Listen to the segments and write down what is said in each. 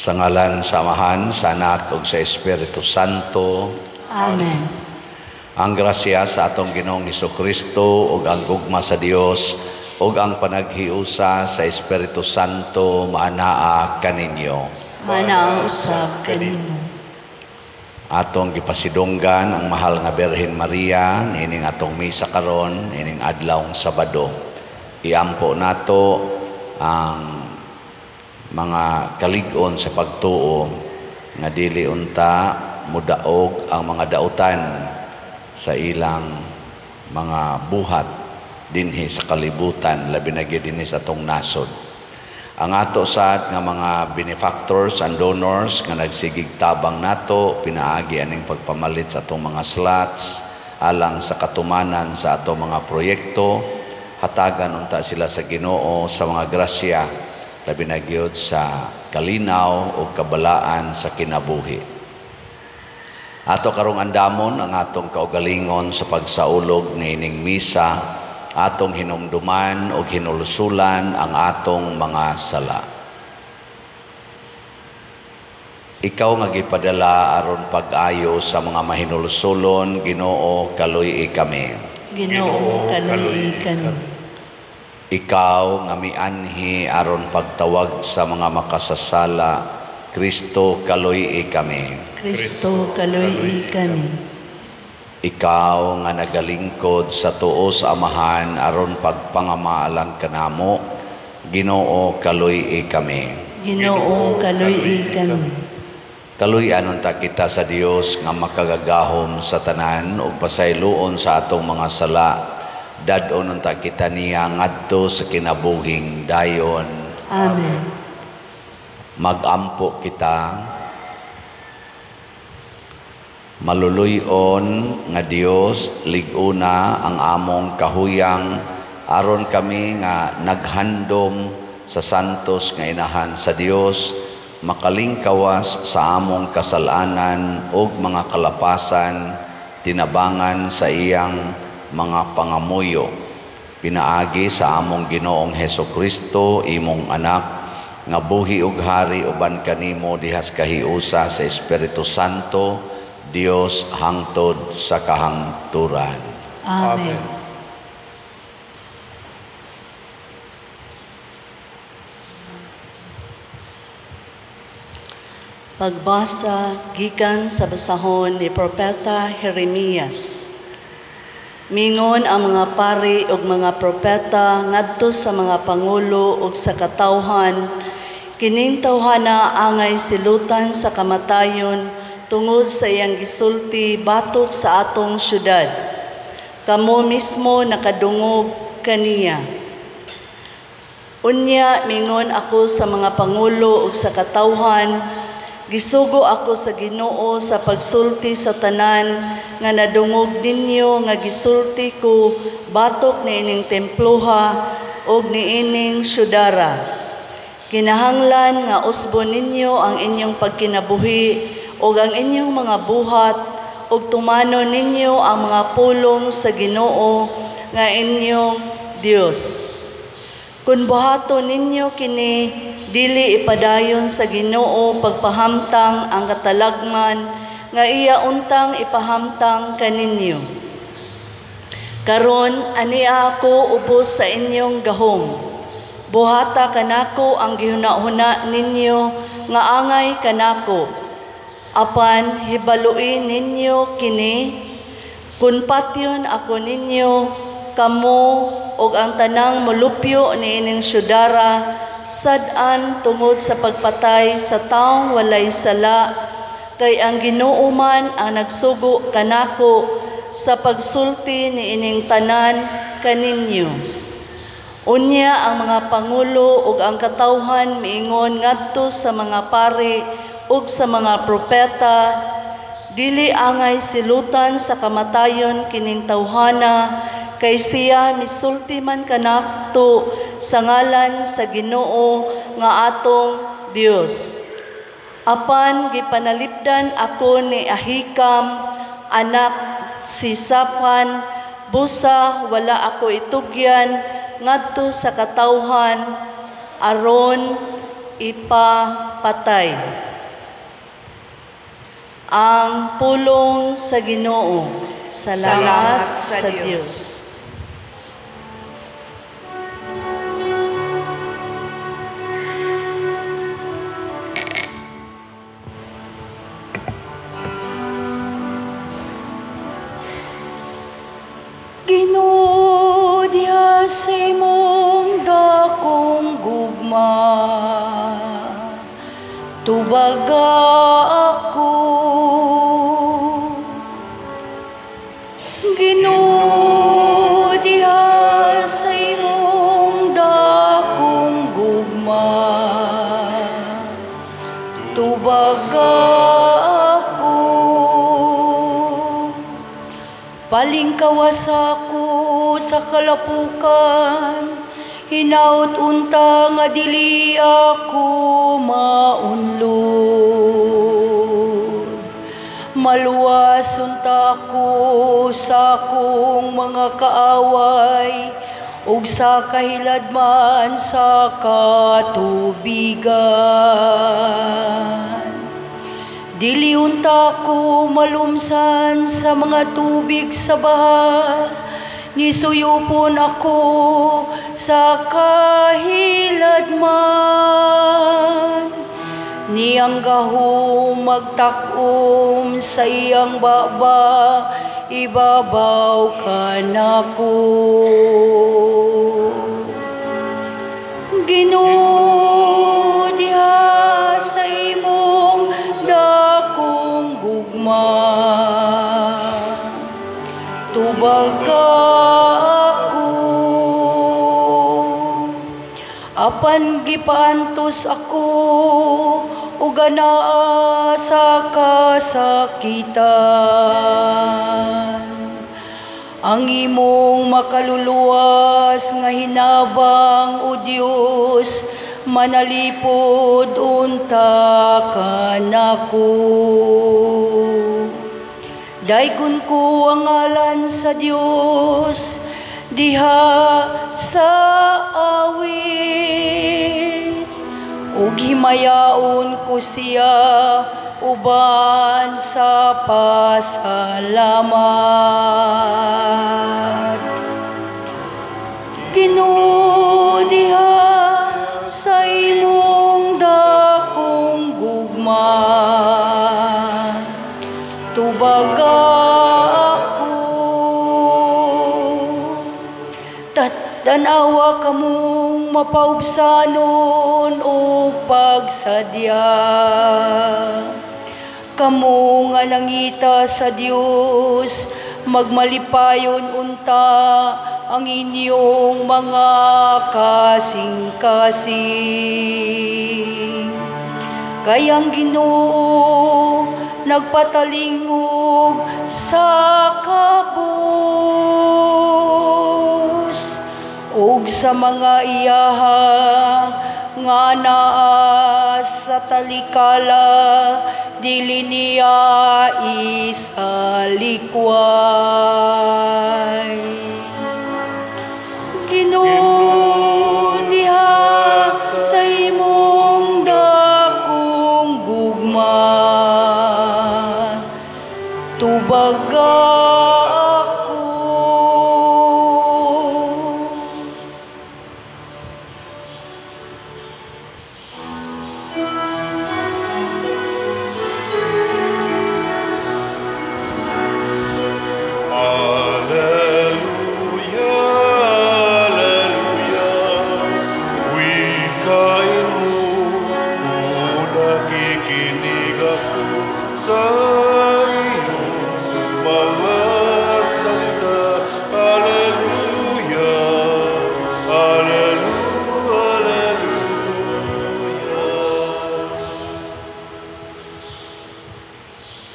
Sa ngalan sa Amahan, sa Anak, ug sa Espiritu Santo. Amen. Ang grasya sa atong Ginoong Hesukristo ug ang gugma sa Dios ug ang panaghiusa sa Espiritu Santo maanaa kaninyo. Manaa usab kanimo. Atong gipasidunggan ang mahal nga Birhen Maria nining atong misa karon nining adlawng Sabado. Iampo nato ang mga kalig-on sa pagtuo nga dili unta mudaog ang mga dautan sa ilang mga buhat dinhi sa kalibutan labi na gyud dinhi sa atong nasod. Ang ato sad nga mga benefactors and donors nga nagsigig tabang nato pinaagi aning pagpamalit sa atong mga slots alang sa katumanan sa atong mga proyekto, hatagan unta sila sa Ginoo sa mga grasya labi na gyud sa kalinaw o kabalaan sa kinabuhi. Ato karong andamon ang atong kaugalingon sa pagsaulog niining misa, atong hinumduman o hinulusulan ang atong mga sala. Ikaw nga gipadala aron pag-ayo sa mga mahinulusulon, Ginoo, kaluy kami. Ginoo, kaluy kami. Ikaw nga mianhi aron pagtawag sa mga makasasala, Kristo, kaluy kami. Kristo, kaluy kami. Ikaw nga nagalingkod sa tuo sa Amahan aron pagpangamaalang kanamo, Ginoo, kaluy kami. Ginoo, kaluy kami. Kaluy unta kita sa Dios nga makagagahom sa tanan ug pasayloon sa atong mga sala. Dadon unta kita niya ngadto sa kinabuhing dayon. Amen. Magampo kita. Maluluyon nga Dios, liguna ang among kahuyang aron kami nga naghandom sa santos nga inahan sa Dios, makalingkawas sa among kasalanan ug mga kalapasan, tinabangan sa iyang mga pangamuyo. Pinaagi sa among Ginoong Hesukristo, imong anak, nga buhi ug hari uban kanimo dihas kahiusa sa Espiritu Santo, Dios hangtod sa kahangturan. Amen. Pagbasa gikan sa basahon ni Propeta Jeremias. Mingon ang mga pari ug mga propeta ngadto sa mga pangulo ug sa katawhan, kining tawhana angay silutan sa kamatayon tungod sa iyang gisulti batok sa atong syudad. Kamo mismo nakadungog kaniya. Unya mingon ako sa mga pangulo ug sa katawhan, gisugo ako sa Ginoo sa pagsulti sa tanan nga nadungog ninyo nga gisulti ko batok niining temploha ug niining syudara. Kinahanglan nga usbon ninyo ang inyong pagkinabuhi ug ang inyong mga buhat ug tumano ninyo ang mga pulong sa Ginoo nga inyong Dios. Kung buhaton ninyo kini, dili ipadayon sa Ginoo pagpahamtang ang katalagman nga iya untang ipahamtang kaninyo. Karon ania ako ubos sa inyong gahom. Buhata kanako ang gihuna-huna ninyo nga angay kanako. Apan hibaluin ninyo kini, kun patyon ako ninyo, kamo ug ang tanang molupyo niining syudara, sad-an tungod sa pagpatay sa taong walay sala, kay ang Ginoo man ang nagsugo kanako sa pagsulti niining tanan kaninyo. Unya ang mga pangulo ug ang katawhan miingon ngadto sa mga pari ug sa mga propeta, dili angay silutan sa kamatayon kining tawhana, kay siya misulti man kanakto sa ngalan sa Ginoo nga atong Dios. Apan gipanalipdan ako ni Ahikam, anak si Safan, busa wala ako itugyan ngadto sa katawhan aron ipa patay. Ang pulong sa Ginoo. Salamat sa Diyos. Ginoo, diha sa imong dakong gugma, tubaga ako. Ginoo, diha sa imong dakong gugma, tubaga ako. Palingkawas ako sa kalapukan, hinaut unta nga dili ako maunlod. Maluwas unta ako sa akong mga kaaway, ug sa kahiladman sa katubigan. Dili unta ko malumsan sa mga tubig sa baha, nisuyupon ako sa kahiladman. Niyang gahom magtakom sa iyang baba, ibabaw ka nako. Ginoo, diha sa imong dakong gugma, tubaga ako. Apan gipaantos ako ug anaa sa kasakitan. Ang imong makaluluwas nga hinabang, o Dios, manalipod unta ka nako. Daygon ko ang ngalan sa Dios, diha sa awit, ug himayaon ko siya uban sa pasalamat. Ginoo, diha sa imong dakong gugma, tubaga ako. Tanawa kamong mapaubsanon o pagsadya, kamo nga nangita sa Dios, magmalipayon unta ang inyong mga kasing-kasing. Kayang Ginoo nagpatalingog sa kabus, ug sa mga iyaha nga naa sa talikala, dili niya isalikway. Ginoo, diha sa imong dakong gugma, tubaga ako.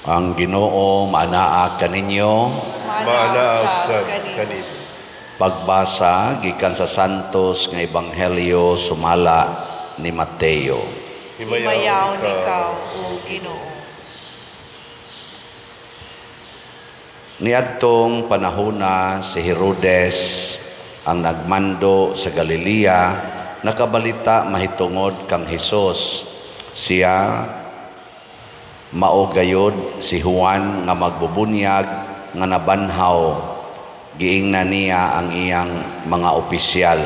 Ang Ginoo manaa kaninyo. Manausab kanimo. Pagbasa gikan sa Santos nga Ebanghelyo sumala ni Mateo. Himayaw ikaw, O Ginoo. Niadtong panahona si Herodes ang nagmando sa Galilea, nakabalita mahitungod kang Hesus, Siya mao gayod si Juan nga magbubunyag nga nabanhaw, giingnan niya ang iyang mga opisyal.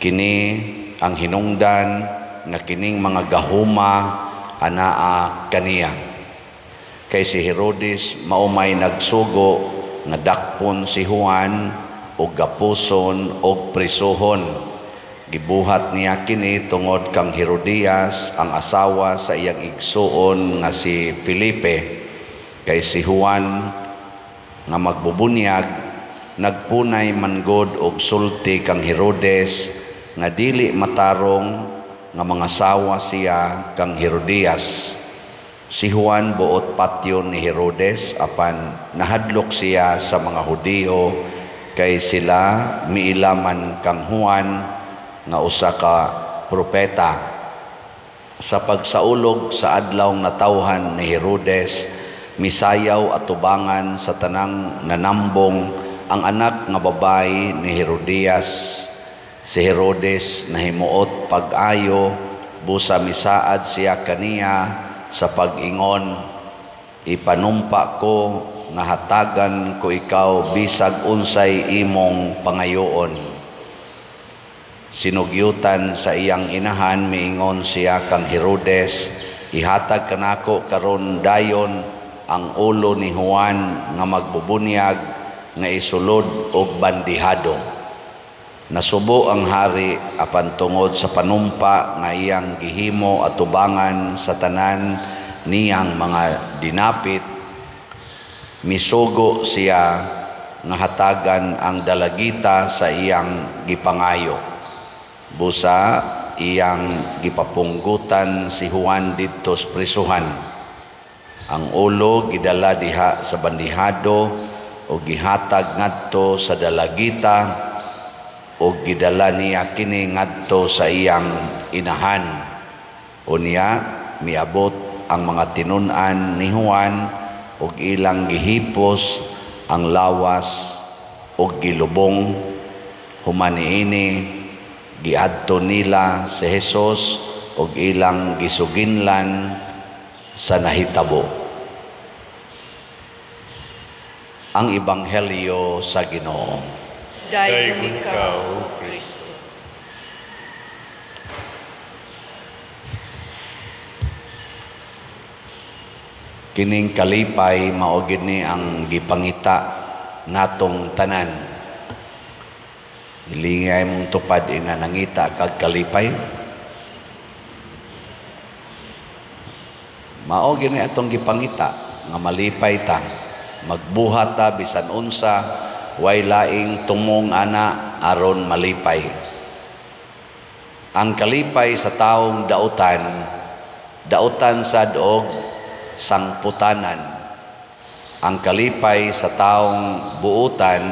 Kini ang hinungdan nga kining mga gahuma anaa kaniya. Kay si Herodes maumay nagsugo nga dakpon si Juan og gapuson og prisuhon. Gibuhat niya kini tungod kang Herodias ang asawa sa iyang igsuon nga si Felipe. Kay si Juan nga magbubunyag nagpunay manggod og sulti kang Herodes nga dili matarong nga mga asawa siya kang Herodias. Si Juan buot patyon ni Herodes apan nahadlok siya sa mga Hudiyo kay sila miilaman kang Juan nga usa ka propeta. Sa pagsaulog sa adlaw natawhan ni Herodes, misayaw at tubangan sa tanang nanambong ang anak nga babae ni Herodias. Si Herodes nahimuot pag-ayo, busa misaad siya kaniya sa pag-ingon, ipanumpa ko nga hatagan ko ikaw bisag unsay imong pangayoon. Sinugyutan sa iyang inahan, miingon siya kang Herodes, ihatag kanako karon dayon ang ulo ni Juan nga magbubunyag nga isulod og bandihado. Nasubo ang hari apan tungod sa panumpa nga iyang gihimo at tubangan sa tanan niyang mga dinapit, misugo siya nga hatagan ang dalagita sa iyang gipangayo. Busa iyang gipapunggutan si Juan didto sa prisuhan. Ang ulo gidala diha sa bandihado o gihatag ngadto sa dalagita o gidala niya kini ngadto sa iyang inahan. Unya miabot ang mga tinun-an ni Juan ug ilang gihipos ang lawas ug gilubong. Human niini giadto nila si Jesus ug ilang gisuginlan sa nahitabo. Ang Ebanghelyo sa Ginoo. Dayon ikaw, O Kristo. Kining kalipay mao gid ni ang gipangita natong tanan. Ilingay mong tupad ina nangita kag kalipay. Mao gini atong gipangita nga malipay ta, magbuhat ta bisan unsa, way laing tumong ana aron malipay. Ang kalipay sa taong dautan sad og sangputanan. Ang kalipay sa taong buutan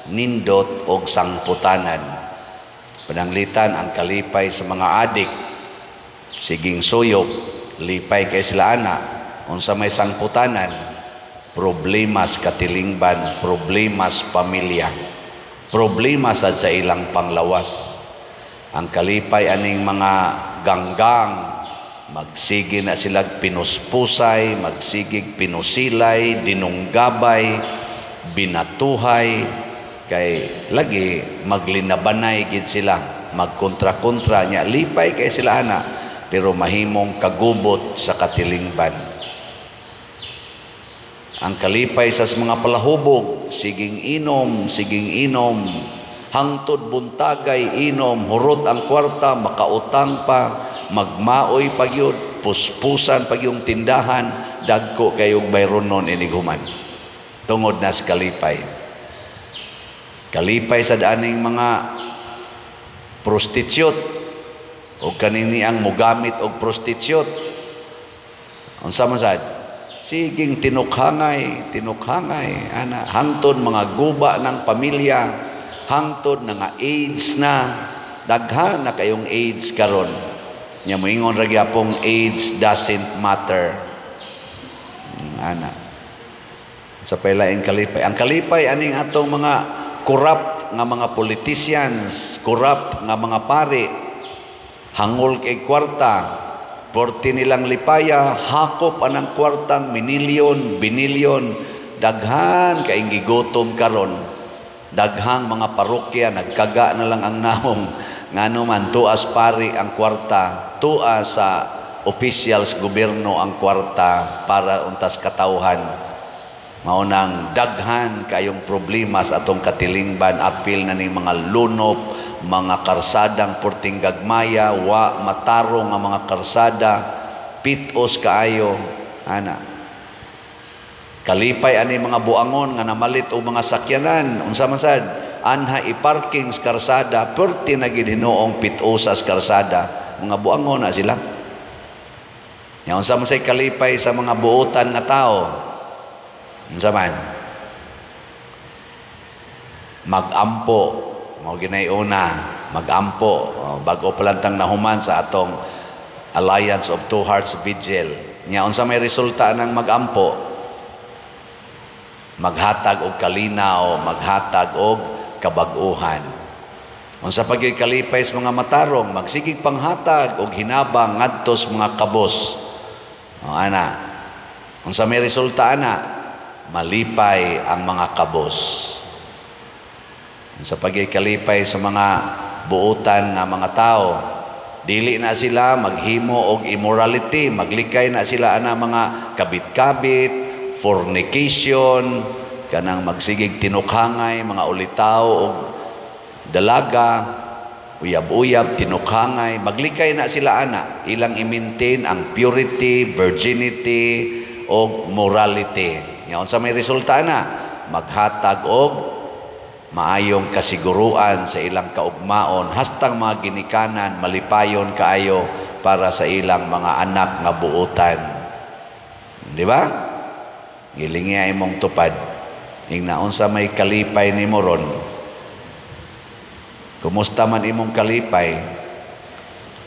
nindot og sangputanan. Pananglitan ang kalipay sa mga adik, siging suyop, lipay kay sila ana. Unsa may sangputanan, problemas katilingban, problemas pamilya, problema sad sa ilang panglawas. Ang kalipay aning mga ganggang, magsigi na sila pinuspusay, magsigig pinusilay, dinunggabay, binatuhay, kay lagi maglinabanay gid sila, magkontra-kontra niya, lipay kay sila ana, pero mahimong kagubot sa katilingban. Ang kalipay sa mga palahubog, siging inom, hangtod buntagay inom, hurot ang kwarta, makautang pa, magmaoy pagyud, puspusan pagyong tindahan, dagko kayong bayronon iniguman. Tungod na sa kalipay. Kalipay sa daning mga prostitute o kanini ang mugamit og prostitute. Unsa man sad? Siging tinukhangay, ana, hangtod mga guba ng pamilya, hangtod nga AIDS na, daghan na kayong AIDS karon. Nya moingon ra gyapong AIDS doesn't matter. Ana. Sa paylaing kalipay. Ang kalipay aning atong mga corrupt nga mga politicians, corrupt nga mga pari, hangol kay kwarta, porti nilang lipaya, hakop anang kwartang minilyon, binilyon, daghan kaing gigutom karon. Daghang mga parokya nagkaga na lang ang naong ngano man tuas pari ang kwarta, tuas sa officials gobyerno ang kwarta para untas katawhan. Maunang daghan kayong problema sa atong katilingban, apil na ni mga lunop, mga karsadang porting gagmaya, wa matarong nga mga karsada, pitos kaayo, ana. Kalipay ani mga buangon nga namalit o mga sakyanan, unsa man sad, anha i-parking sa karsada, perti na gid hinuong pitosas karsada, mga buangon na sila. Nya unsa man say kalipay sa mga buotan nga tao, unsa man? Magampo, mao ginayuna, magampo. Bago pa lang tang nahuman sa atong Alliance of Two Hearts Vigil. Nya unsa may resulta ng magampo? Maghatag og kalinaw, maghatag og kabag-uhan. Unsa pa gyud kalipay sa mga matarong, magsigig panghatag og hinabang ngadto sa mga kabos. Ana. Unsa may resulta ana? Malipay ang mga kabos. Sa pagkalipay sa mga buutan nga mga tao, dili na sila maghimo og immorality, maglikay na sila ana mga kabit-kabit, fornication, kanang magsigig tinukhangay, mga ulitaw og dalaga, uyab-uyab, tinukhangay, maglikay na sila ana, ilang i-maintain ang purity, virginity og morality. Ngayon sa may resulta na, maghatag og maayong kasiguruan sa ilang kaugmaon, hastang mga ginikanan, malipayon kaayo para sa ilang mga anak nga buutan. Di ba? Gilingi imong tupad. Ingnaon sa may kalipay ni moron. Kumusta man imong kalipay?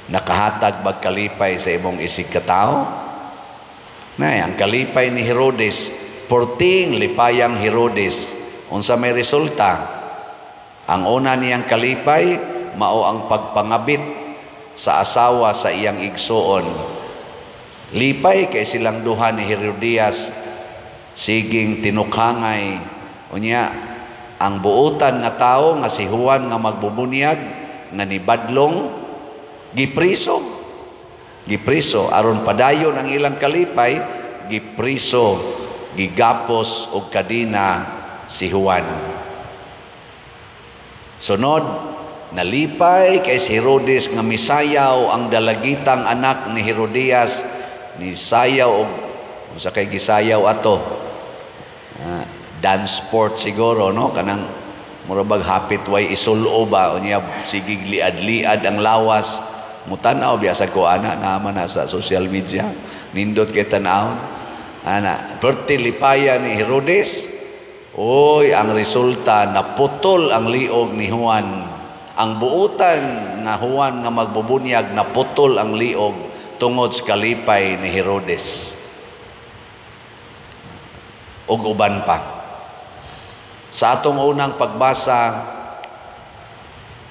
Nakahatag bag kalipay sa imong isig katao? Nay, ang kalipay ni Herodes, porting lipayang Herodes, unsa may resulta? Ang una niyang kalipay, mao ang pagpangabit sa asawa sa iyang igsoon. Lipay kay silang duha ni Herodias, siging tinukhangay. Unya, ang buutan nga tao nga si Juan nga magbubunyag, nga nibadlong, gipriso. Gipriso, aron padayon ang ilang kalipay, gipriso, gigapos og kadina si Juan. Sunod, nalipay kay si Herodes nga misayaw ang dalagitang anak ni Herodias, ni sayaw og usa kay gisayaw ato. Dance sport siguro, no? Kanang murabag hapit way isulo ba unya sigig liad-liad ang lawas. Mutanaw biasa ko ana naman na sa social media. Nindot kay tan-aw. Ana, perti lipaya ni Herodes, oy, ang resulta, naputol ang liog ni Juan. Ang buutan nga Juan nga magbubunyag, naputol ang liog tungod sa kalipay ni Herodes. Ug uban pa. Sa atong unang pagbasa,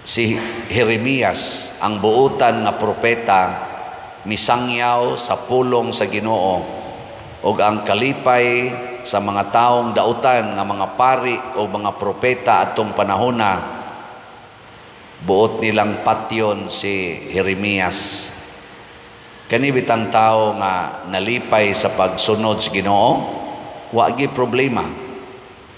si Jeremias, ang buutan nga propeta, misangyaw sa pulong sa Ginoo, o ang kalipay sa mga taong dautan nga mga pari o mga propeta atong panahona, buot nilang patyon si Jeremias. Kani bitang tao nga nalipay sa pagsunod sa Ginoo, wa gi problema.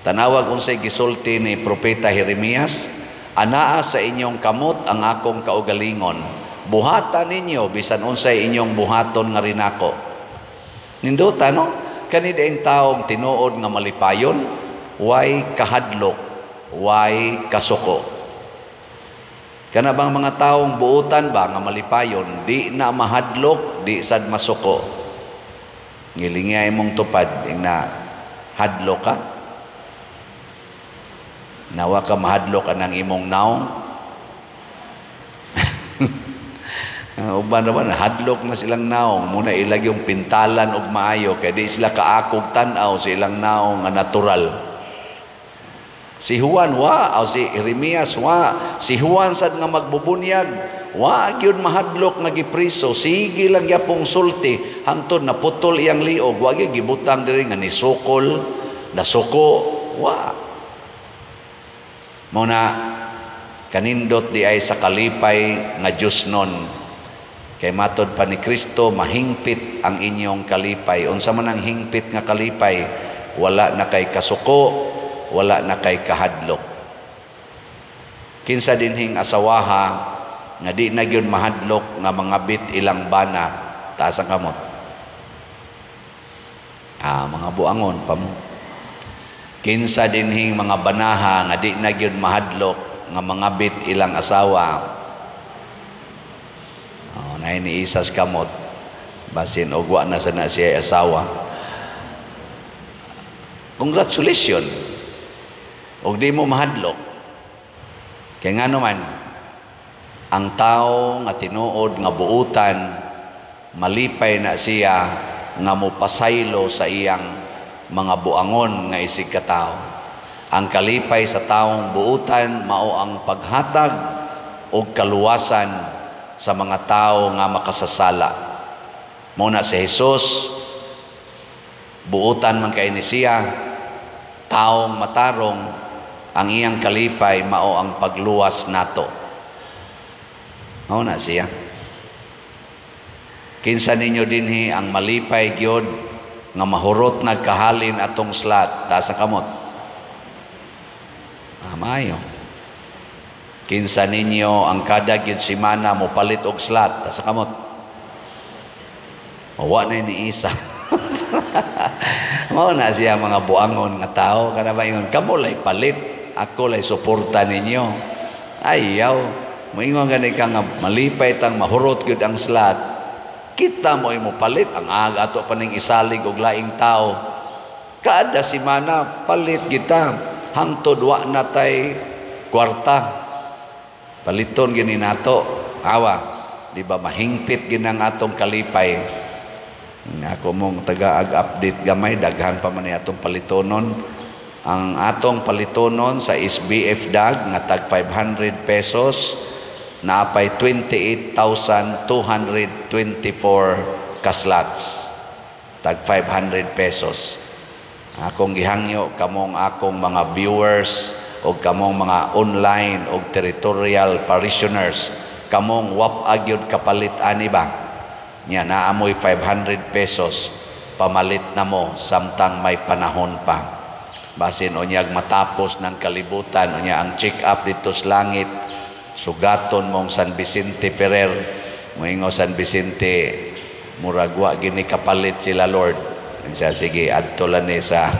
Tanawag unsay gisulti ni propeta Jeremias, anaa sa inyong kamot ang akong kaugalingon, buhatan ninyo bisan unsay inyong buhaton nga rinako. Ninduta, no? Kani daing taong tinuod nga malipayon, way kahadlok, way kasuko. Kana bang mga taong buutan ba nga malipayon, di na mahadlok, di sad masuko. Ngilingay mong tupad, yung na hadlok ka. Nawa ka mahadlok ka ng imong naong. Uban naman, hadlok na silang naong. Muna ilag yung pintalan og maayo, kaya di sila kaakog tanaw sa ilang naong nga natural. Si Juan, wa. O si Jeremias, wa. Si Juan sad nga magbubunyag, Wa gyud mahadlok nga gipriso, sige lang yapong sulti hangtod naputol iyang liog, wa gyud gibutang diri nga nisukol, nasuko, wa. Mao na kanindot di ay sa kalipay nga Dios nun. Kay matod pa ni Kristo, mahingpit ang inyong kalipay. Unsa man ang hingpit nga kalipay, wala na kay kasuko, wala na kay kahadlok. Kinsa dinhing asawaha nga di na gyud mahadlok nga mangabit ilang bana, taas ang kamot. Mga buangon pa mo. Kinsa dinhing mga banaha nga di na gyud mahadlok nga mangabit ilang asawa. Na ni isas kamot. Basin ogwa na sana siya asawa. Congratulations. Og di mo mahadlok. Kaya nga naman, ang tao nga tinuod nga buutan, malipay na siya nga mopasaylo sa iyang mga buangon nga isig katao. Ang kalipay sa taong buutan mao ang paghatag og kaluwasan sa mga tao nga makasasala. Muna si Jesus, buutan man kay ni siya, taong matarong, ang iyang kalipay mao ang pagluwas nato. Mao na siya. Kinsa ninyo dinhi ang malipay gyud nga mahurot nagkahalin atong slat, taas ang kamot. Mayo. Kinsa ninyo ang kada gyud semana mo palit og slat, taas ang kamot. Wa na ni isa. Mao na siya mga buangon nga tao, kana ba ingon kamo lay palit, ako lay suporta ninyo. Ayaw. Moingon gani ka nga malipay tang mahurot gyud ang slat, kita mo imo palit ang aga ato pa ning isalig og laing tao. Kada semana palit kita hangtod wa natay kwarta. Paliton gini nato. Awa, di ba mahingpit ginang atong kalipay. Ako mong taga-update gamay, daghan pa man atong palitonon. Ang atong palitonon sa SBF DAG nga tag 500 pesos, naapay 28,224 kaslats. Tag 500 pesos. Akong gihangyo kamong akong mga viewers o kamong mga online o territorial parishioners, kamong wap agyod kapalit ani ba? Nya naamoy 500 pesos pamalit na mo samtang may panahon pa. Basin unyag matapos ng kalibutan, unya ang check up dito sa langit, sugaton mong San Vicente Ferrer, moingo San Vicente, muragwa gini kapalit sila Lord. Siya, sige, adto lang ni sa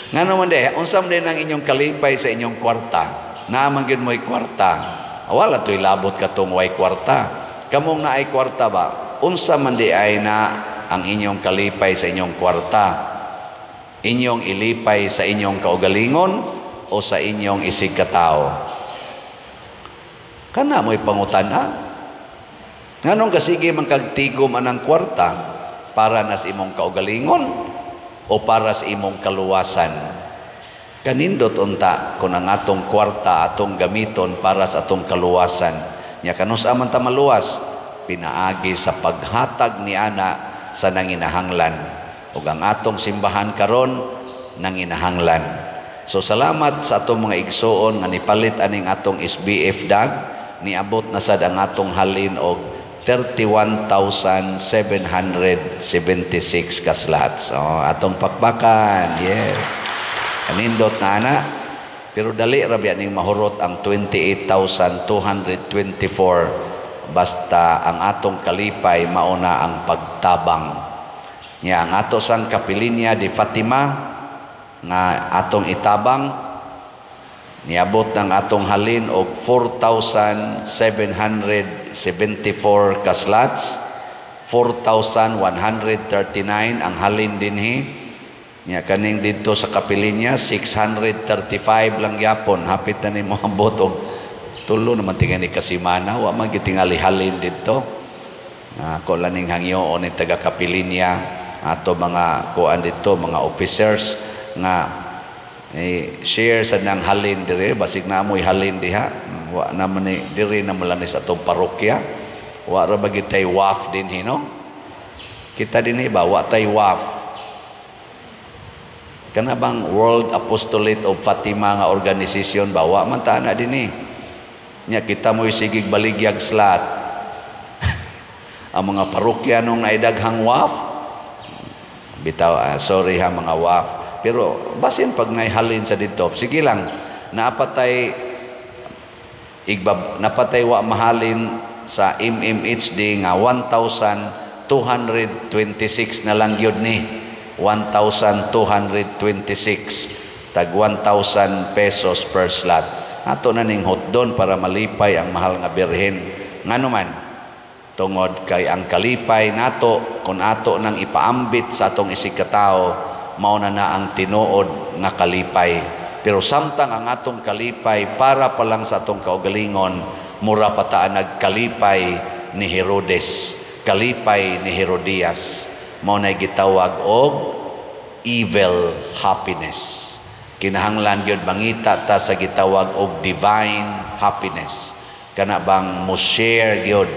nga naman de, unsam din ang inyong kalipay sa inyong kwarta. Naaman gyud mo'y kwarta. Wala to'y labot katong way kwarta. Kamong na ay kwarta ba? Unsa man di ay na ang inyong kalipay sa inyong kwarta? Inyong ilipay sa inyong kaugalingon o sa inyong isig katao? Kana mo'y pangutan-a. Nganong kasige man kagtigom anang kwarta para nas imong kaugalingon o para sa imong kaluwasan? Kanindot unta kung ang atong kwarta atong gamiton para sa atong kaluwasan. Nya kanus aman ta maluwas, pinaagi sa paghatag ni ana sa nanginahanglan. Ug ang atong simbahan karon nanginahanglan. So salamat sa atong mga igsoon nga nipalit aning atong SBF DAG, niabot na sad ang atong halin og 31,776 kaslats. Atong pakbakan. Yes. Kanindot na ana. Pero dali ra biya ning mahurot ang 28,224 basta ang atong kalipay mauna ang pagtabang. Nya ang ato sang Kapilinya de Fatima nga atong itabang niabot ng atong halin og 4,774 kaslats, 4,139 ang halin dinhi. Nya kaning dito sa Kapilinya 635 lang yapon, hapit na ni moabot og tulo naman tingani kasimana, wa man gitingali halin dito. Ako laning hangyo ni taga Kapilinya ato mga kuan dito, mga officers nga share sa nang halin dire, basig na mo'y halin diha. Wa naman ni dire na mula ni sa itong parokya. Wa ra bagid tay waf din hino. Kita din ba, wa tay waf. Kana bang World Apostolate of Fatima nga organisasyon ba? Wa man ta na din Nya kita mo'y sigig baligyag slat. Ang mga parokya nung naidaghang waf, bitaw, sorry ha mga waf. Pero basin pag naihalin sa dito, sige lang, napatay wa mahalin sa MMHD nga 1,226 na lang yun ni. 1,226 tag 1,000 pesos per slot. Ato na ning hotdon para malipay ang mahal nga birhen. Ngano man, tungod kay ang kalipay nato, kung ato nang ipaambit sa atong isikatao, mao na ang tinuod nga kalipay. Pero samtang ang atong kalipay para pa lang sa atong kaugalingon, mura pa ta nagkalipay ni Herodes, kalipay ni Herodias. Mao na gitawag og evil happiness. Kinahanglan gyud mangita ta sa gitawag og divine happiness. Kana bang mo share gyud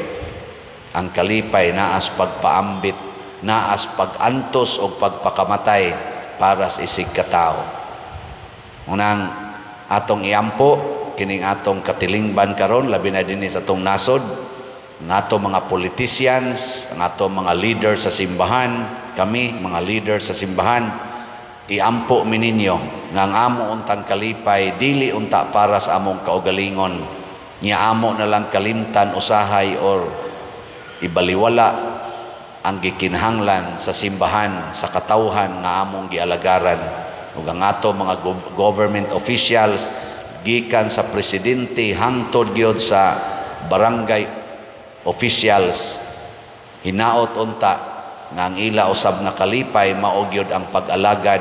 ang kalipay naas pagpaambit, naas pagantos o pagpakamatay para sa isig katao. Unang atong iampo kining atong katilingban karon, labi na dinhi sa atong nasod, ng atong mga politicians, ang atong mga leader sa simbahan, kami mga leader sa simbahan, iampo mi ninyo nga ang amo untang kalipay dili unta para sa among kaugalingon, nya amo na lang kalimtan usahay or ibaliwala ang gikinahanglan sa simbahan, sa katawhan nga among gialagaran. Ug ang ato mga government officials, gikan sa presidente hangtod gyud sa barangay officials, hinaot unta nga ang ila usab nga kalipay mao gyud ang pag-alagad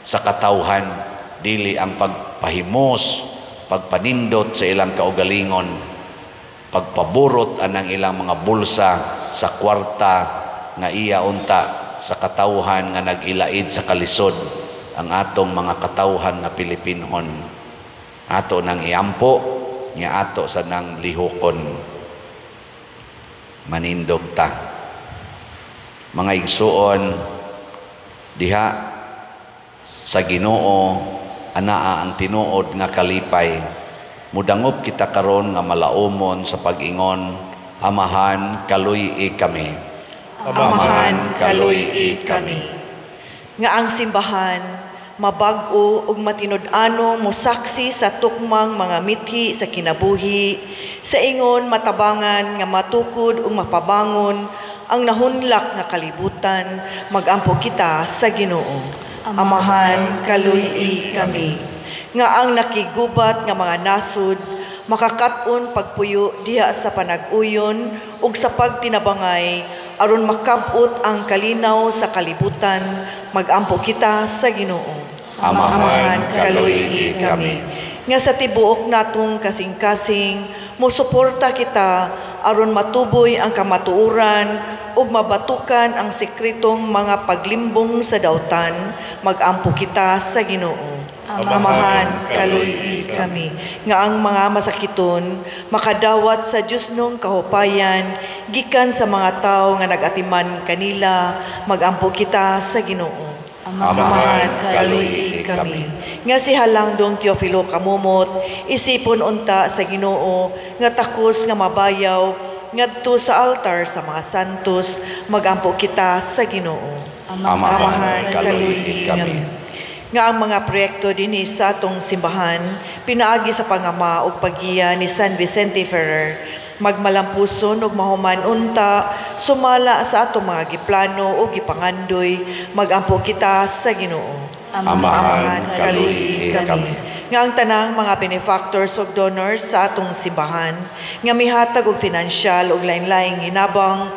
sa katawhan, dili ang pagpahimos, pagpanindot sa ilang kaugalingon, pagpaburot anang ilang mga bulsa sa kwarta nga iya unta sa katawhan nga nagilaid sa kalisod ang atong mga katawhan nga Pilipinhon. Ato nang iampo, nga ato sa nang lihokon. Manindog ta. Mga igsuon, diha sa Ginoo, anaa ang tinuod nga kalipay. Mudangop kita karon nga malaumon sa pag-ingon, Amahan, kaluy-i kami. Amahan, kaluy-i kami. Nga ang simbahan, mabag-o ug matinud-ano mosaksi sa tukmang mga mithi sa kinabuhi, sa ingon matabangan nga matukod ug mapabangon ang nahunlak nga kalibutan, magampo kita sa Ginoo. Amahan, kaluy-i kami. Nga ang nakigubat nga mga nasud, makakat-on pagpuyo diha sa panag-uyon ug sa pagtinabangay aron makabot ang kalinaw sa kalibutan, magampo kita sa Ginoo. Amahan, kaluy-i kami. Nga sa tibuok natong kasing-kasing, mosuporta kita aron matuboy ang kamatuoran ug mabatukan ang sekretong mga paglimbong sa dautan, magampo kita sa Ginoo. Amahan, kaluy-i kami. Nga ang mga masakiton, makadawat sa Diyos nung kahupayan, gikan sa mga tao nga nagatiman kanila, magampo kita sa Ginoo. Amahan, kaluy-i kami. Nga si Halangdong Teofilo Kamumot, isipon unta sa Ginoo, nga takos nga mabayaw, ngadto sa altar sa mga santos, magampo kita sa Ginoo. Amahan, kaluy-i kami. Nga ang mga proyekto dinhi sa atong simbahan, pinaagi sa pangama ug paggiya ni San Vicente Ferrer, magmalampuson ug mahuman unta, sumala sa atong mga giplano ug gipangandoy, magampo kita sa Ginoo. Amahan, kaluy-i kami. Nga ang tanang mga benefactors ug donors sa atong simbahan, nga mihatag og finansyal ug lain-laing hinabang,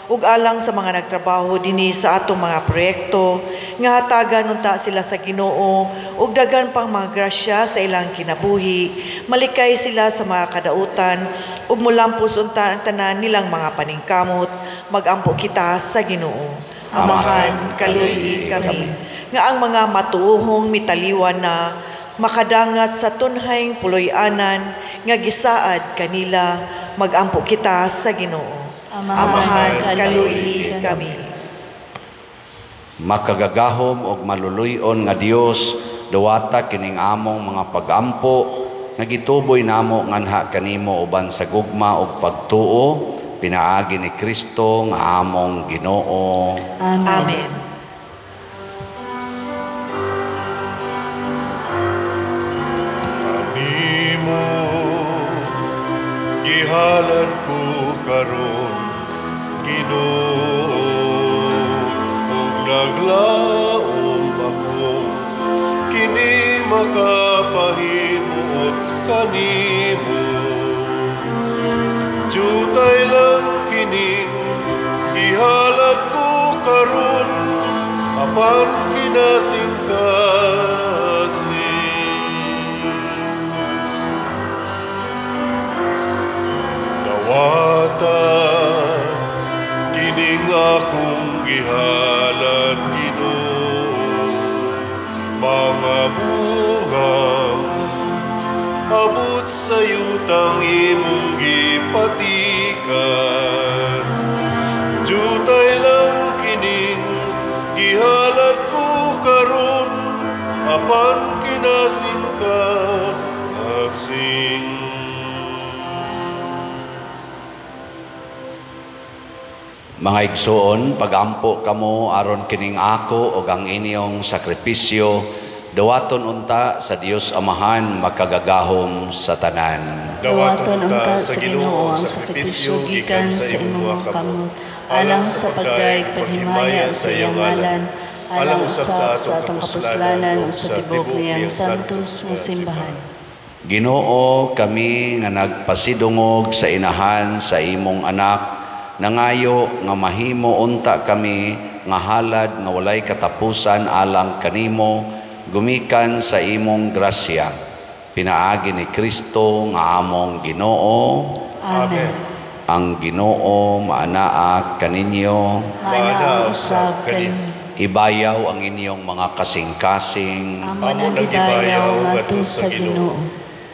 ug alang sa mga nagtrabaho dinhi sa atong mga proyekto, nga hatagan unta sila sa Ginoo ug daghan pang mga grasya sa ilang kinabuhi, malikay sila sa mga kadautan ug mulampos unta ang tanan nilang mga paningkamot, magampo kita sa Ginoo. Amahan, kaluy-i kami. nga ang mga matuohong mitaliwan na makadangat sa tunhayng puloy-anan nga gisaad kanila, magampo kita sa Ginoo. Amahan kaluoy kami. Makagagahom og maluluyon nga Dios, duwata kining among mga pagampo nga gituboy namo nganha kanimo uban sa gugma ug pagtuo, pinaagi ni Kristo nga among Ginoo. Amen. Kanimo gihalad ko karon, Ginoo, ug naglaom ako kini makapahimuot kanimo. Jutay lang kining gihalad ko karon, apan kinasingkasing. Dawata kining akong gihalad, Ginoo, mga bungang abot sa yutang imong gipatikan. Jutay lang kining gihalad ko karon, apan kinasingkasing. Mga igsoon, pagampo kamo aron kining ako o ang inyong sakripisyo, dawaton unta sa Dios Amahan makagagahom sa tanan. Dawaton unta sa Ginoo ang sakripisyo gikan sa imong kamot, alang sa pagdaig paghimaya sa iyang ngalan, alang usab sa atong kapuslanan ug sa tibok niyang santos nga simbahan. Ginoo, kami nga nagpasidungog sa inahan sa imong anak, nangayo nga mahimo unta kami nga halad nga walay katapusan alang kanimo, gumikan sa imong grasya. Pinaagi ni Kristo nga among Ginoo. Amen. Ang Ginoo maanaa kaninyo. Maanaa usab kaninyo. Ibayaw ang inyong mga kasing-kasing. Amo nang gibayaw ngadto sa Ginoo.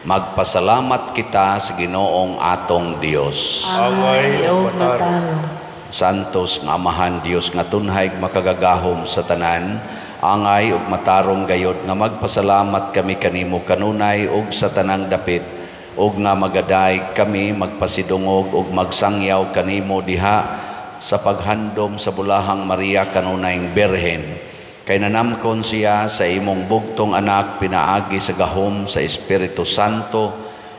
Magpasalamat kita sa Ginoong atong Dios. Angay o matalo. Santos nga Amahan Dios nga tunhay makagagahom sa tanan, angay ug matarong gayod nga magpasalamat kami kanimo kanunay ug sa tanang dapit, ug nga magaday kami magpasidungog ug magsangyaw kanimo diha sa paghandom sa bulahang Maria kanunayng Birhen. Kay nanamkon siya sa imong bugtong anak, pinaagi sa gahom sa Espiritu Santo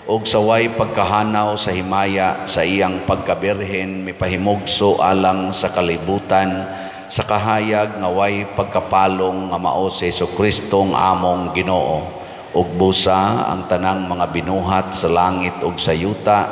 ug sa way pagkahanaw sa himaya sa iyang pagkabirhen, mipahimugso alang sa kalibutan sa kahayag nga way pagkapalong nga mao si Jesucristo nga among Ginoo, ug busa ang tanang mga binuhat sa langit ug sa yuta,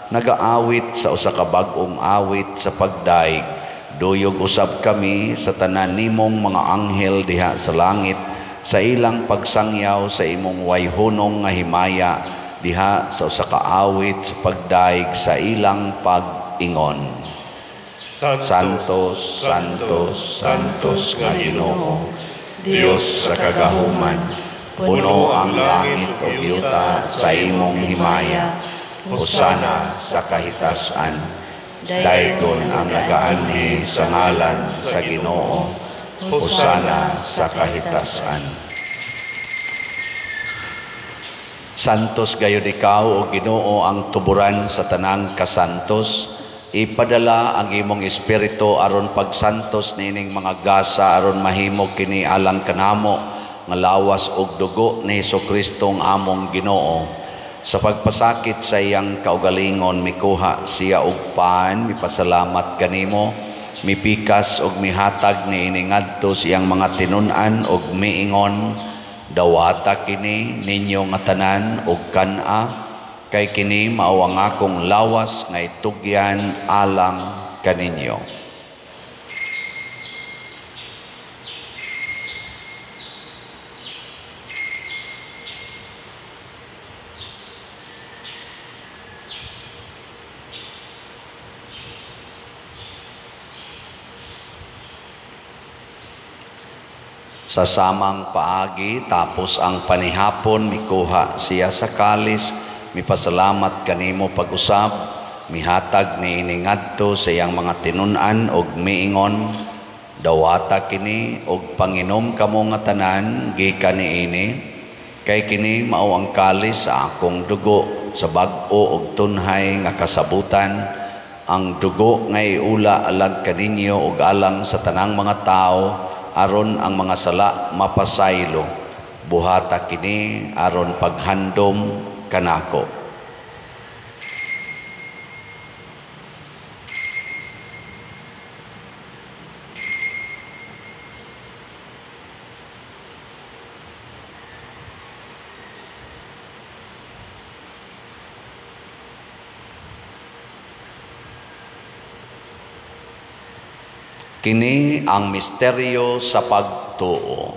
nagaawit sa usa ka bag-ong awit sa pagdaig. Duyog usab kami sa tanan nimong mga anghel diha sa langit sa ilang pagsangyaw sa imong wayhunong nga himaya diha sa usa ka awit sa pagdaig sa ilang pag-ingon. Santos, Santos, Santos nga Ginoo, Dios sa kagahuman, puno ang langit ug yuta sa imong himaya. Hosana sa kahitasan. Daygon ang nagaanhi sa ngalan sa Ginoo. Hosana sa kahitasan. Santos gayud ikaw o Ginoo ang tuburan sa tanang kasantos. Ipadala ang imong espiritu aron pagsantos nining mga gasa aron mahimo kini alang kanamo nga lawas ug dugo ni Jesucristo ang among Ginoo. Sa pagpasakit sa iyang kaugalingon, mikuha siya og paan, mipasalamat kanimo, mipikas og mihatag ni iningadto siyang mga tinun-an og miingon, dawata kini ninyo nga tanan og kan-a, kay kini mao ang akong lawas nga itugyan alang kaninyo. Sa samang paagi tapos ang panihapon mikuha siya sa kalis, mipasalamat kanimo pag-usab, mihatag niini ngadto sa iyang mga tinun-an og miingon, dawata kini og panginom kamo nga tanan gikan niini, kay kini mao ang kalis sa akong dugo sa bag-o og tunhay nga kasabutan, ang dugo nga iula alag kaninyo og alang sa tanang mga tao, aron ang mga sala mapasaylo. Buhata kini aron paghandom kanako. Kini ang misteryo sa pagtuo.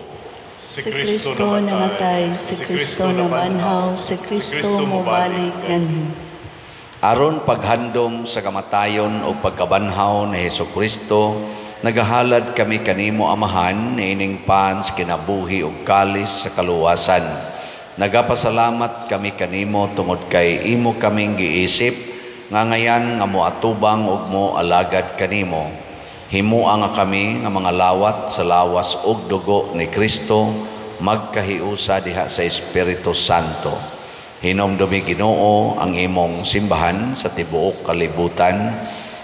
Si Kristo namatay, si Kristo namanhaw, si Kristo mubalik ganhi. Aron paghandom sa kamatayon o pagkabanhaw ni Hesukristo, nagahalad kami kanimo amahan niining pans kinabuhi ug kalis sa kaluwasan. Nagapasalamat kami kanimo tungod kay imo kaming giisip nga ngayan nga moatubang ug mo alagad kanimo. Himuang nga kami nga mga lawat sa lawas ug dugo ni Kristo, magkahiusa diha sa Espiritu Santo. Hinomdumi Ginoo ang imong simbahan sa tibuok kalibutan.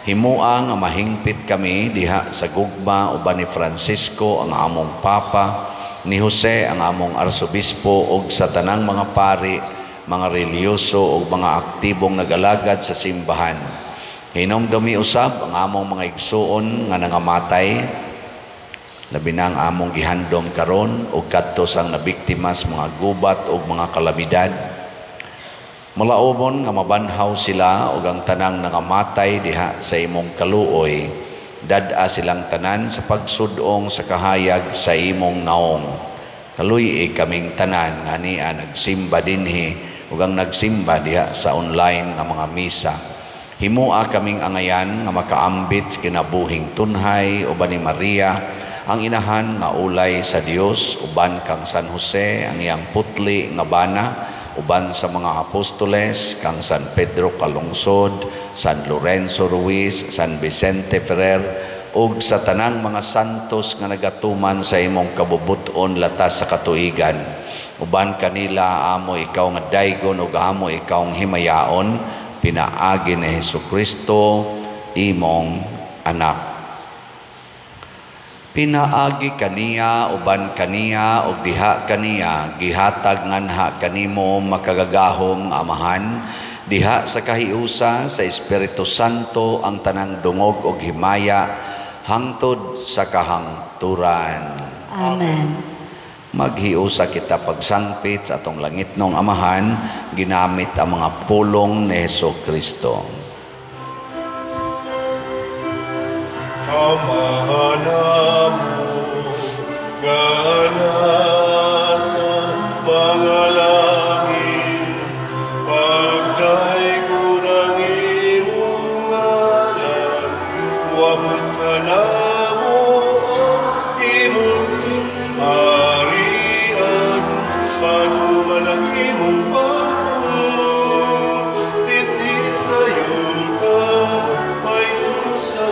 Himuang nga mahingpit kami diha sa gugma uban ni Francisco ang among Papa, ni Jose ang among Arsobispo ug sa tanang mga pari, mga reliyoso ug mga aktibong nagalagad sa simbahan. Hinomdumi usab ang among mga igsuon nga nangamatay, labi na ang among gihandom karon ug kadto sang nabiktima sa mga gubat ug mga kalamidad. Malaumon nga mabanhaw sila ug ang tanang nangamatay diha sa imong kaluoy, dad-a silang tanan sa pagsudong sa kahayag sa imong naong. Kaluy kaming tanan nga niya nagsimba dinhi ug ang nagsimba diha sa online nga mga misa. Himua kaming angayan nga makaambit kinabuhing tunhay uban ni Maria, ang inahan nga ulay sa Dios, uban kang San Jose ang iyang putli nga bana, uban sa mga apostoles kang San Pedro Calungsod, San Lorenzo Ruiz, San Vicente Ferrer, ug sa tanang mga santos nga nagatuman sa imong kabubuton latas sa katuigan. Uban kanila amo ikaw nga daygon ug amo ikaw ang himayaon, pinaagi ni Hesukristo, imong anak. Pinaagi kaniya, uban kaniya, ug diha kaniya, gihatag nganha kanimo makagagahom amahan, diha sa kahiusa sa Espiritu Santo ang tanang dungog ug himaya, hangtod sa kahangturan. Amen. Maghiusa kita pagsangpit sa atong langitnong amahan, ginamit ang mga pulong ni Hesukristo. Amahanamo, gana sa mga langit, pagdaigo ng imong ngalan, wabot ka na mo ang imong harian, patuman ang imong pagod, dinhi sa'yo ka, mayroon sa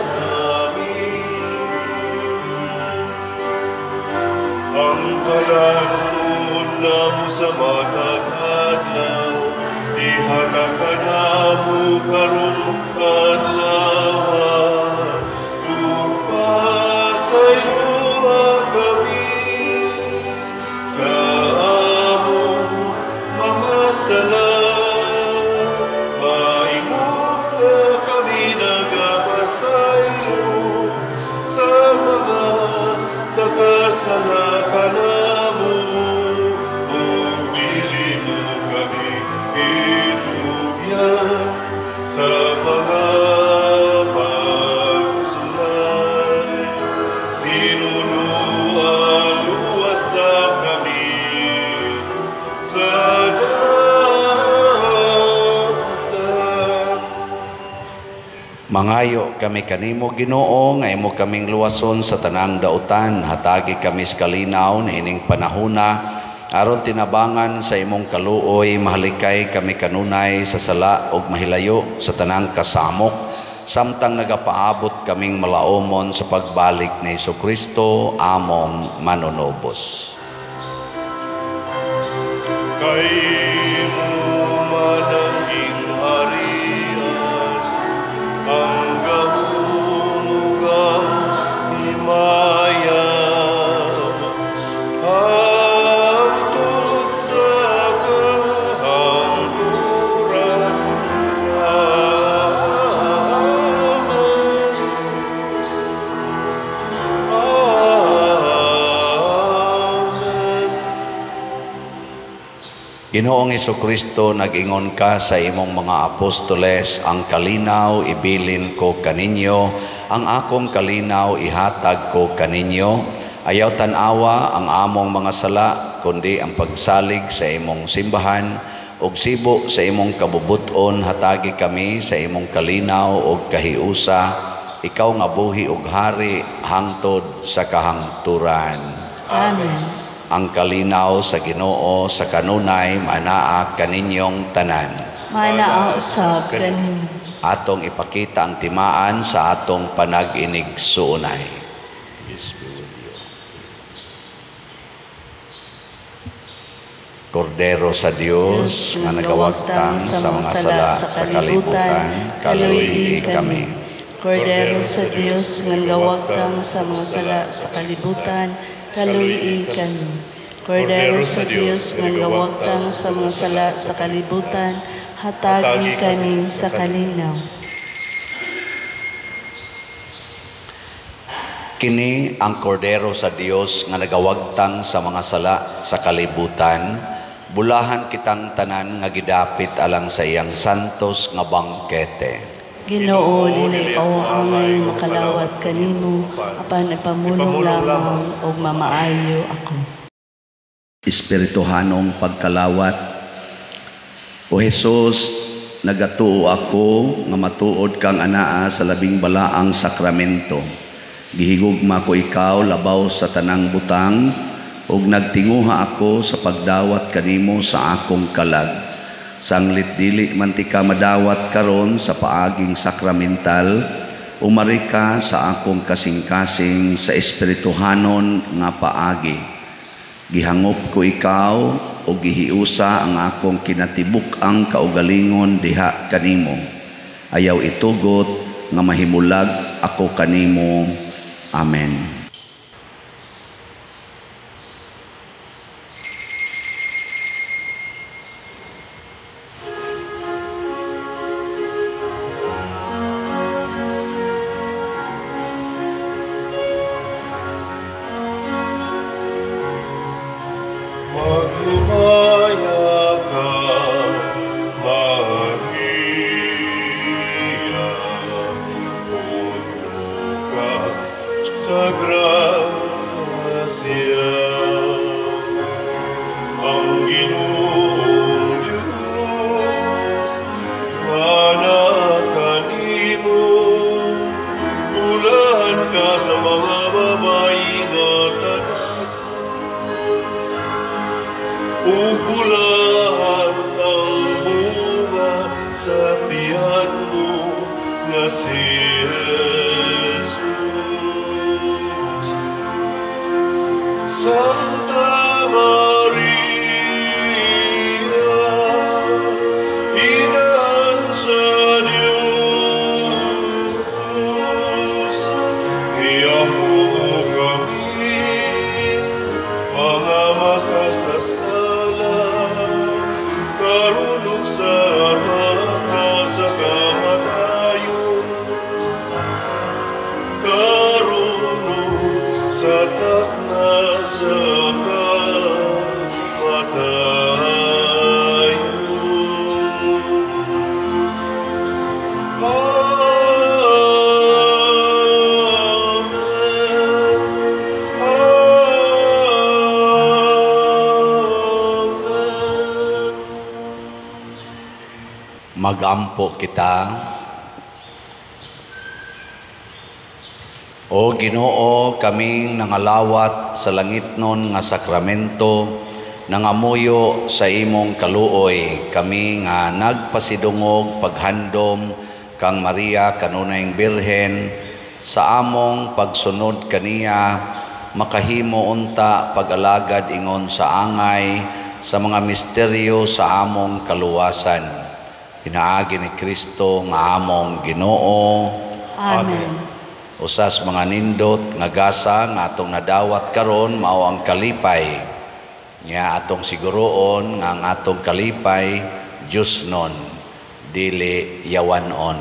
ang kalanon na mo sa matag adlaw, ihatag ka na mo karong adlaw, upasayo kami sa among mga sala, maingon na kami nagapasaylo sa mga nakasala ka na mo, o dili mo kami itugyan sa mga pagsulay. Ninunuan-luwasa kami sa dagat. Mangayo kami kanimo Ginoo nga imo kaming luwason sa tanang dautan, hatagi kami sa kalinaw na ining panahuna aron tinabangan sa imong kaluoy, mahalikay kami kanunay sa sala ug mahilayo sa tanang kasamok, samtang nagapaabot kaming malaomon sa pagbalik ni Jesucristo among manunobos. Kay mo mananging harian, ang gahumugang himaya, hangtod sa kahangturan. Ginoong Jesucristo, nag-ingon ka sa imong mga apostoles, ang kalinaw ibilin ko kaninyo, ang akong kalinaw ihatag ko kaninyo. Ayaw tanawa ang among mga sala, kundi ang pagsalig sa imong simbahan, ug sibo sa imong kabubuton hatagi kami sa imong kalinaw ug kahiusa, ikaw nga buhi ug hari hangtod sa kahangturan. Amen. Ang kalinaw sa Ginoo sa kanunay manaa kaninyong tanan. Manaa usab kanimo. Atong ipakita ang timaan sa atong panag-inig suunay. Kordero sa Dios nga nagawagtang sa mga sala sa kalibutan, kaluy kami. Kordero sa Dios nga nagawagtang sa mga sala sa kalibutan, kaluy kami. Kordero sa Dios nga nagawagtang sa mga sala sa kalibutan, hatagi kami sa kalinaw. Kini ang kordero sa Dios nga nagawagtang sa mga sala sa kalibutan, bulahan kitang tanan nga gidapit alang sa iyang santos nga bangkete. Ginoo, dili ikaw angay makalawat kanimo, apan ipamulong lamang og mamaayo ako. Espirituhanong pagkalawat. O Jesus, nagatuo ako nga matuod kang anaa sa labing balaang sakramento. Gihigugma ko ikaw labaw sa tanang butang, ug nagtinguha ako sa pagdawat kanimo sa akong kalag. Sanglit dili man ti ka madawat karon sa paaging sakramental, umari ka sa akong kasing-kasing sa espirituhanon nga paagi. Gihangop ko ikaw o gihiusa ang akong kinatibuk ang kaugalingon diha kanimo. Ayaw itugot nga mahimulag ako kanimo. Amen. Maghimaya ka, Maria, puno ka sa grasya. Ang Ginoong Diyos, anak kanimo, ulan ka sa mga babae nga tanan. Ugulahan ang bunga sa tiyan mo nga si Jesus. Santa Maria, Ina sa Diyos, iampo mo kami, mga makasasala, karunong sa tata sa kamatayon, karunong sa takna sa kamatayon. Magampo kita. O Ginoo, kaming nangalawat sa langitnon nga sakramento, nangamuyo sa imong kaluoy, kami nga nagpasidungog paghandom kang Maria kanunayng Birhen, sa among pagsunod kaniya, makahimo unta pag-alagad ingon sa angay, sa mga misteryo sa among kaluwasan. Pinaagi ni Kristo nga among Ginoo. Amen. Usas mga nindot nga gasa nga atong nadawat karon mao ang kalipay. Nya atong siguroon nga ang atong kalipay Dios non, dili yawanon.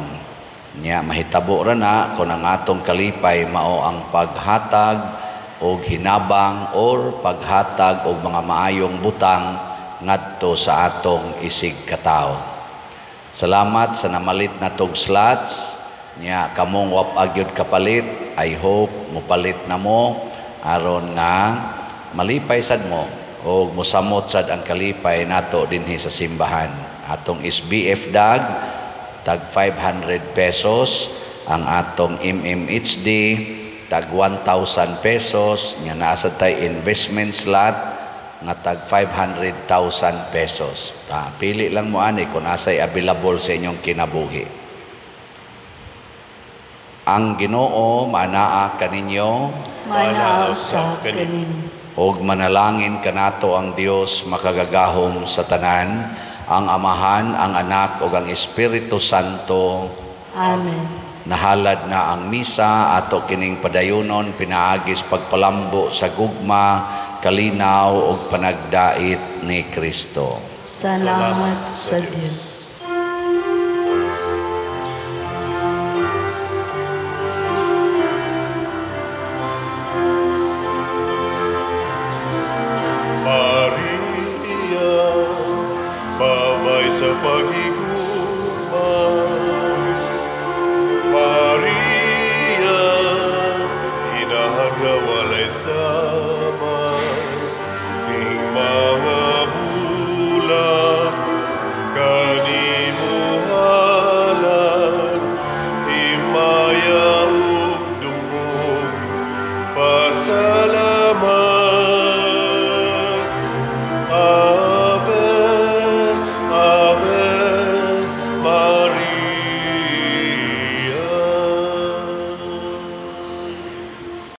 Nya mahitabo ra na kung ang atong kalipay mao ang paghatag og hinabang or paghatag og mga maayong butang ngadto sa atong isig katao. Salamat sa namalit natong slots. Nya kamong wap-agyod kapalit, I hope mopalit na mo aron nga malipay sad mo o mosamot sad ang kalipay nato dinhi sa simbahan. Atong SBF dag tag 500 pesos, ang atong MMHD tag 1,000 pesos, nya nasa tay investment slot nga tag 500,000 pesos. Pili lang mo ani kung asay available sa inyong kinabuhi. Ang Ginoo manaa kaninyo, Manaaw sa kanin. og manalangin kanato ang Dios makagagahom sa tanan, ang Amahan, ang Anak ug ang Espiritu Santo. Amen. Nahalad na ang misa, ato kining padayunon pinaagis pagpalambo sa gugma, kalinaw ug panagdait ni Kristo. Salamat sa Diyos. Maria, babay sa pag